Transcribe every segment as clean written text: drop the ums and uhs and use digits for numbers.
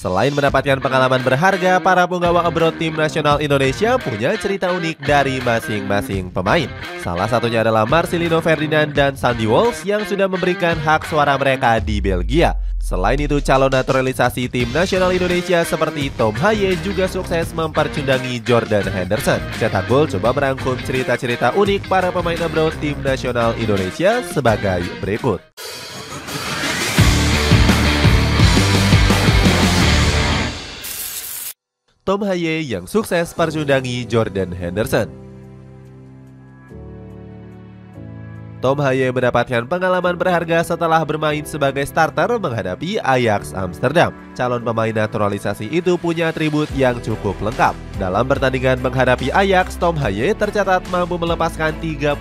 Selain mendapatkan pengalaman berharga, para punggawa abroad tim nasional Indonesia punya cerita unik dari masing-masing pemain. Salah satunya adalah Marcelino Ferdinand dan Sandy Walsh yang sudah memberikan hak suara mereka di Belgia. Selain itu, calon naturalisasi tim nasional Indonesia seperti Tom Haye juga sukses mempercundangi Jordan Henderson. Cetak Gol coba merangkum cerita-cerita unik para pemain abroad tim nasional Indonesia sebagai berikut. Tom Haye yang sukses percundangi Jordan Henderson. Tom Haye mendapatkan pengalaman berharga setelah bermain sebagai starter menghadapi Ajax Amsterdam. Calon pemain naturalisasi itu punya atribut yang cukup lengkap. Dalam pertandingan menghadapi Ajax, Tom Haye tercatat mampu melepaskan 39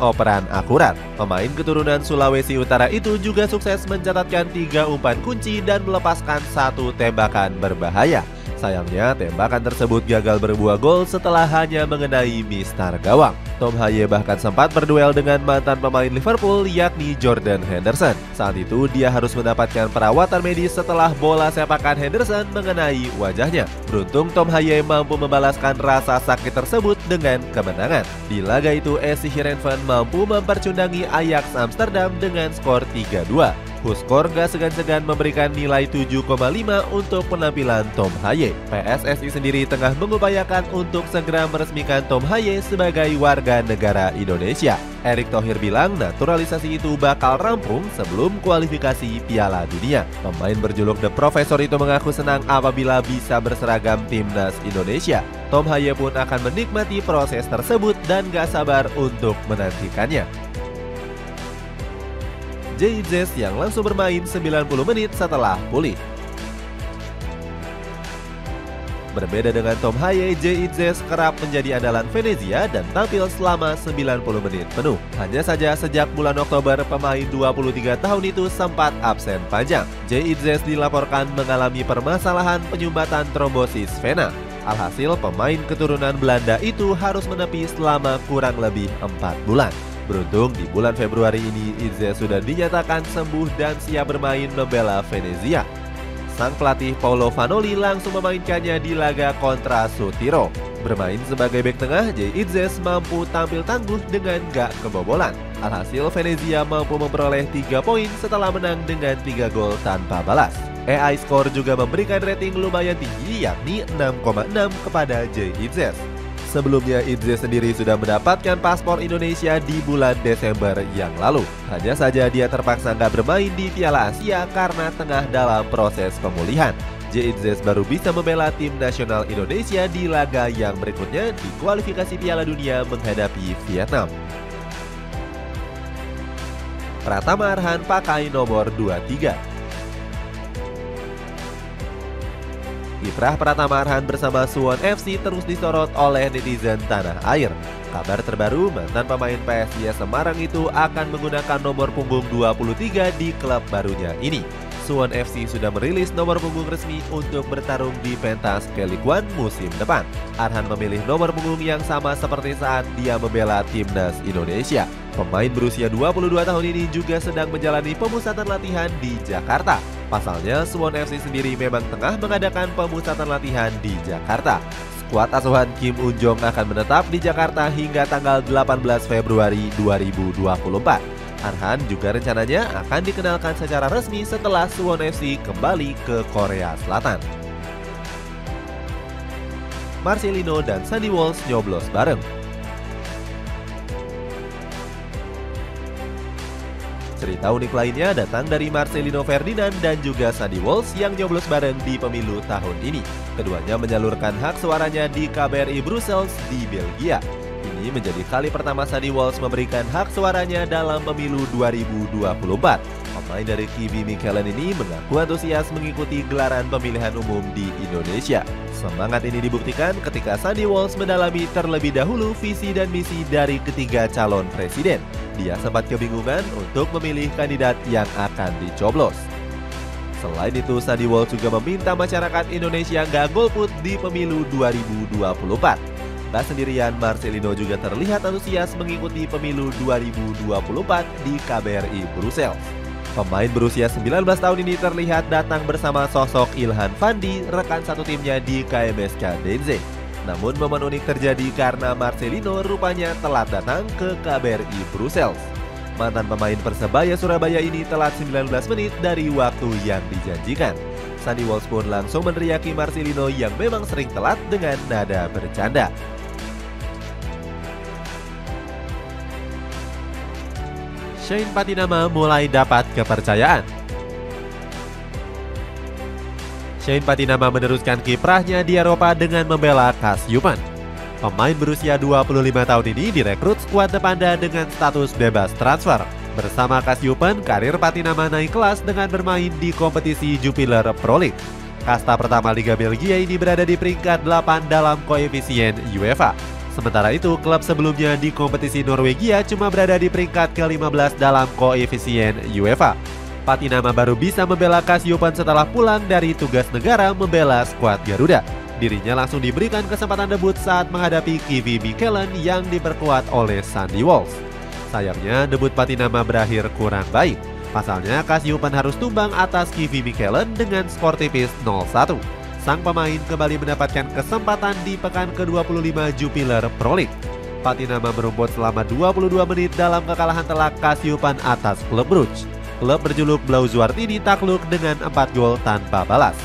operan akurat. Pemain keturunan Sulawesi Utara itu juga sukses mencatatkan 3 umpan kunci dan melepaskan 1 tembakan berbahaya. Sayangnya, tembakan tersebut gagal berbuah gol setelah hanya mengenai mistar gawang. Tom Haye bahkan sempat berduel dengan mantan pemain Liverpool yakni Jordan Henderson. Saat itu, dia harus mendapatkan perawatan medis setelah bola sepakan Henderson mengenai wajahnya. Beruntung Tom Haye mampu membalaskan rasa sakit tersebut dengan kemenangan. Di laga itu, SC Heerenveen mampu mempercundangi Ajax Amsterdam dengan skor 3-2. Huskor gak segan-segan memberikan nilai 7,5 untuk penampilan Tom Haye. PSSI sendiri tengah mengupayakan untuk segera meresmikan Tom Haye sebagai warga negara Indonesia. Erick Thohir bilang naturalisasi itu bakal rampung sebelum kualifikasi Piala Dunia. Pemain berjuluk The Professor itu mengaku senang apabila bisa berseragam timnas Indonesia. Tom Haye pun akan menikmati proses tersebut dan gak sabar untuk menantikannya. JIZES yang langsung bermain 90 menit setelah pulih. Berbeda dengan Tom Haye, JIZES kerap menjadi andalan Venezia dan tampil selama 90 menit penuh. Hanya saja sejak bulan Oktober, pemain 23 tahun itu sempat absen panjang. JIZES dilaporkan mengalami permasalahan penyumbatan trombosis vena. Alhasil, pemain keturunan Belanda itu harus menepi selama kurang lebih 4 bulan. Beruntung di bulan Februari ini Izez sudah dinyatakan sembuh dan siap bermain membela Venezia. Sang pelatih Paulo Vanoli langsung memainkannya di laga kontra Sutiro. Bermain sebagai bek tengah, Izez mampu tampil tangguh dengan gak kebobolan. Alhasil Venezia mampu memperoleh 3 poin setelah menang dengan 3 gol tanpa balas. AI Score juga memberikan rating lumayan tinggi yakni 6,6 kepada Izez. Sebelumnya, Izez sendiri sudah mendapatkan paspor Indonesia di bulan Desember yang lalu. Hanya saja dia terpaksa nggak bermain di Piala Asia karena tengah dalam proses pemulihan. Izez baru bisa membela tim nasional Indonesia di laga yang berikutnya di kualifikasi Piala Dunia menghadapi Vietnam. Pratama Arhan pakai nomor 23. Kiprah Pratama Arhan bersama Suwon FC terus disorot oleh netizen tanah air. Kabar terbaru, mantan pemain PSIS Semarang itu akan menggunakan nomor punggung 23 di klub barunya ini. Suwon FC sudah merilis nomor punggung resmi untuk bertarung di pentas League One musim depan. Arhan memilih nomor punggung yang sama seperti saat dia membela timnas Indonesia. Pemain berusia 22 tahun ini juga sedang menjalani pemusatan latihan di Jakarta. Pasalnya, Suwon FC sendiri memang tengah mengadakan pemusatan latihan di Jakarta. Skuad asuhan Kim Un-jong akan menetap di Jakarta hingga tanggal 18 Februari 2024. Arhan juga rencananya akan dikenalkan secara resmi setelah Suwon FC kembali ke Korea Selatan. Marcelino dan Sandy Walsh nyoblos bareng. Cerita unik lainnya datang dari Marcelino Ferdinand dan juga Sandy Walsh yang nyoblos bareng di pemilu tahun ini. Keduanya menyalurkan hak suaranya di KBRI Brussels di Belgia. Ini menjadi kali pertama Sandy Walsh memberikan hak suaranya dalam pemilu 2024. Pemain dari KB Mechelen ini mengaku antusias mengikuti gelaran pemilihan umum di Indonesia. Semangat ini dibuktikan ketika Sandy Walsh mendalami terlebih dahulu visi dan misi dari ketiga calon presiden. Dia sempat kebingungan untuk memilih kandidat yang akan dicoblos. Selain itu, Sandy Walsh juga meminta masyarakat Indonesia nggak golput di pemilu 2024. Tak sendirian, Marcelino juga terlihat antusias mengikuti pemilu 2024 di KBRI Brussels. Pemain berusia 19 tahun ini terlihat datang bersama sosok Ilhan Fandi, rekan satu timnya di KMSK Denze. Namun momen unik terjadi karena Marcelino rupanya telat datang ke KBRI Brussels. Mantan pemain Persebaya Surabaya ini telat 19 menit dari waktu yang dijanjikan. Sandy Walsh pun langsung meneriaki Marcelino yang memang sering telat dengan nada bercanda. Shane Patinama mulai dapat kepercayaan. Shane Patinama meneruskan kiprahnya di Eropa dengan membela Kasyupan. Pemain berusia 25 tahun ini direkrut skuad Depanda dengan status bebas transfer. Bersama Kasyupan, karir Patinama naik kelas dengan bermain di kompetisi Jupiler Pro League. Kasta pertama Liga Belgia ini berada di peringkat 8 dalam koefisien UEFA. Sementara itu, klub sebelumnya di kompetisi Norwegia cuma berada di peringkat ke-15 dalam koefisien UEFA. Patinama baru bisa membela Kasyupan setelah pulang dari tugas negara membela skuad Garuda. Dirinya langsung diberikan kesempatan debut saat menghadapi Kivi Mikkelen yang diperkuat oleh Sandy Walsh. Sayangnya debut Patinama berakhir kurang baik. Pasalnya Kasyupan harus tumbang atas Kivi Mikkelen dengan skor tipis 0-1. Sang pemain kembali mendapatkan kesempatan di pekan ke-25 Jupiler Pro League. Patinama merumput selama 22 menit dalam kekalahan telak Kasyupan atas klub Brugge. Klub berjuluk Blauw-Zwart ini takluk dengan 4 gol tanpa balas.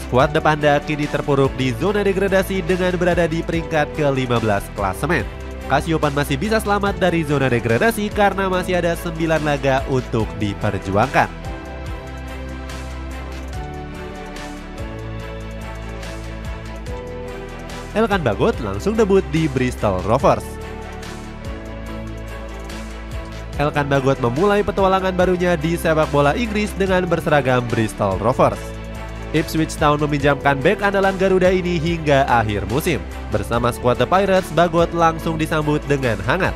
Skuad Depanda kini terpuruk di zona degradasi dengan berada di peringkat ke-15 klasemen. Kasyupan masih bisa selamat dari zona degradasi karena masih ada 9 laga untuk diperjuangkan. Elkan Bagot langsung debut di Bristol Rovers. Elkan Bagot memulai petualangan barunya di sepak bola Inggris dengan berseragam Bristol Rovers. Ipswich Town meminjamkan bek andalan Garuda ini hingga akhir musim. Bersama skuad The Pirates, Bagot langsung disambut dengan hangat.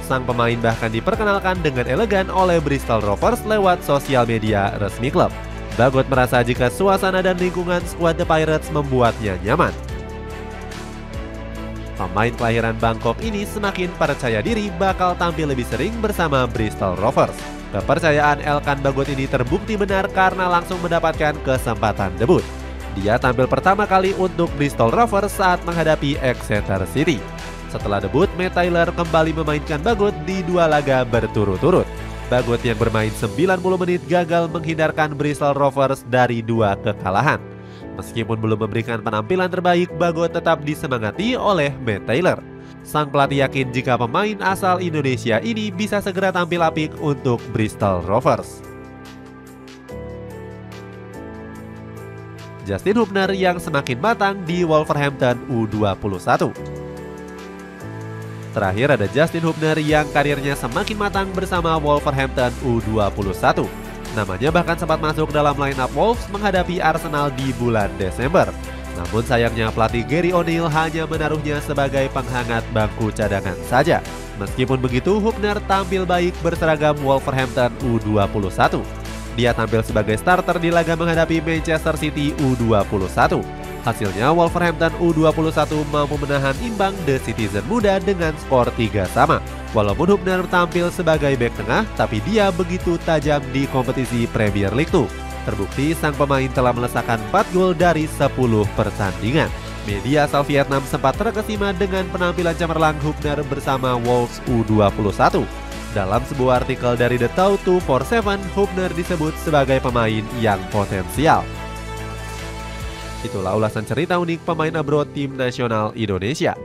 Sang pemain bahkan diperkenalkan dengan elegan oleh Bristol Rovers lewat sosial media resmi klub. Bagot merasa jika suasana dan lingkungan skuad The Pirates membuatnya nyaman. Pemain kelahiran Bangkok ini semakin percaya diri bakal tampil lebih sering bersama Bristol Rovers. Kepercayaan Elkan Bagot ini terbukti benar karena langsung mendapatkan kesempatan debut. Dia tampil pertama kali untuk Bristol Rovers saat menghadapi Exeter City. Setelah debut, Matt Taylor kembali memainkan Bagot di 2 laga berturut-turut. Bagot yang bermain 90 menit gagal menghindarkan Bristol Rovers dari 2 kekalahan. Meskipun belum memberikan penampilan terbaik, Bagot tetap disemangati oleh Matt Taylor. Sang pelatih yakin jika pemain asal Indonesia ini bisa segera tampil apik untuk Bristol Rovers. Justin Hubner yang semakin matang di Wolverhampton U21. Terakhir ada Justin Hubner yang karirnya semakin matang bersama Wolverhampton U21. Namanya bahkan sempat masuk dalam line-up Wolves menghadapi Arsenal di bulan Desember. Namun sayangnya pelatih Gary O'Neill hanya menaruhnya sebagai penghangat bangku cadangan saja. Meskipun begitu, Hubner tampil baik berseragam Wolverhampton U21. Dia tampil sebagai starter di laga menghadapi Manchester City U21. Hasilnya Wolverhampton U21 mampu menahan imbang The Citizen muda dengan skor 3-3. Walaupun Hubner tampil sebagai bek tengah, tapi dia begitu tajam di kompetisi Premier League 2. Terbukti sang pemain telah melesakkan 4 gol dari 10 pertandingan. Media asal Vietnam sempat terkesima dengan penampilan cemerlang Hubner bersama Wolves U21. Dalam sebuah artikel dari The Town 247, Hubner disebut sebagai pemain yang potensial. Itulah ulasan cerita unik pemain abroad tim nasional Indonesia.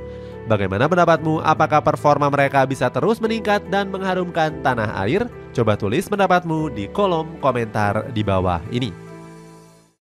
Bagaimana pendapatmu? Apakah performa mereka bisa terus meningkat dan mengharumkan tanah air? Coba tulis pendapatmu di kolom komentar di bawah ini.